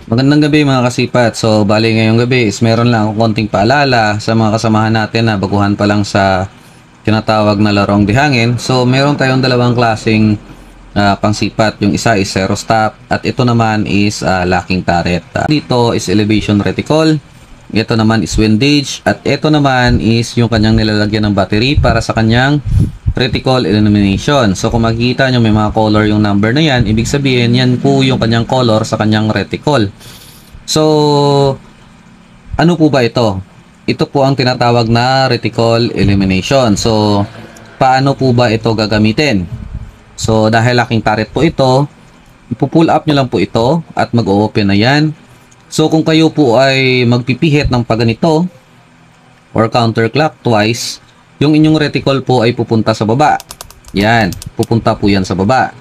Magandang gabi mga kasipat. So, bali ngayong gabi is meron lang akong konting paalala sa mga kasamahan natin na baguhan pa lang sa tinatawag na larong dihangin. So, meron tayong dalawang klaseng pangsipat. Yung isa is zero stop at ito naman is locking turret. Dito is elevation reticle. Ito naman is windage at ito naman is yung kanyang nilalagyan ng battery para sa kanyang reticle illumination. So kung makikita nyo may mga color yung number na yan, ibig sabihin yan po yung kanyang color sa kanyang reticle. So ano po ba ito? Ito po ang tinatawag na reticle illumination. So paano po ba ito gagamitin? So dahil locking turret po ito, ipo-pull up nyo lang po ito at mag-open na yan. So kung kayo po ay magpipihit ng paganito or counterclockwise, yung inyong reticle po ay pupunta sa baba. Yan, pupunta po yan sa baba.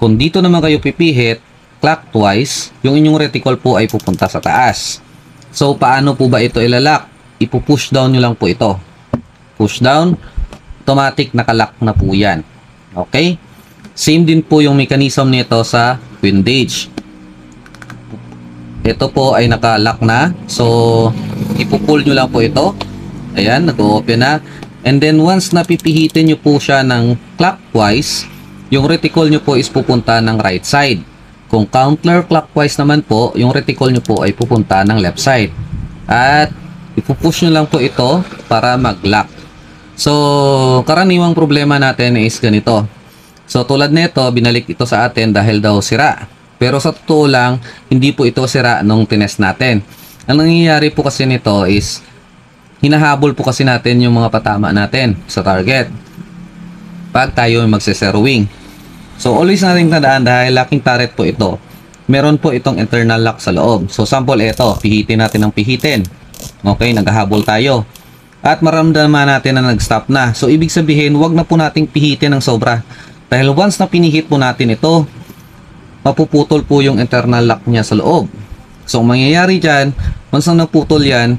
Kung dito naman kayo pipihit, clockwise, yung inyong reticle po ay pupunta sa taas. So, paano po ba ito ilalak? Ipo-push down nyo lang po ito. Push down, automatic nakalock na po yan. Okay? Same din po yung mechanism nito sa windage. Ito po ay nakalock na. So, ipo-pull nyo lang po ito. Ayan, nag-open na. And then once napipihitin nyo po siya ng clockwise, yung reticle nyo po is pupunta ng right side. Kung counterclockwise naman po, yung reticle nyo po ay pupunta ng left side. At ipupush nyo lang po ito para mag-lock. So, karaniwang problema natin is ganito. So, tulad nito, binalik ito sa atin dahil daw sira. Pero sa totoo lang, hindi po ito sira nung tinest natin. Ang nangyayari po kasi nito is hinahabol po kasi natin yung mga patama natin sa target pag tayo magse-zero wing. So always natin tandaan dahil locking turret po ito, meron po itong internal lock sa loob. So sample ito, pihitin natin ng pihitin. Okay, naghahabol tayo. At maramdaman natin na nag-stop na. So ibig sabihin, wag na po nating pihitin ng sobra. Dahil once na pinihit po natin ito, mapuputol po yung internal lock niya sa loob. So ang mangyayari dyan, once na naputol yan,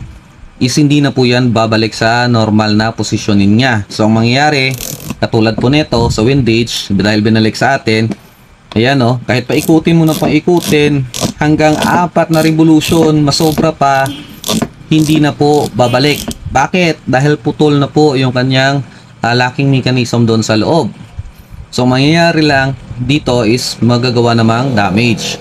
is hindi na po yan babalik sa normal na posisyonin niya. So, ang mangyayari, katulad po nito sa windage, dahil binalik sa atin, ayan o, kahit paikutin mo na paikutin, hanggang 4 na revolution, masobra pa, hindi na po babalik. Bakit? Dahil putol na po yung kanyang locking mechanism doon sa loob. So, mangyayari lang dito is magagawa namang damage.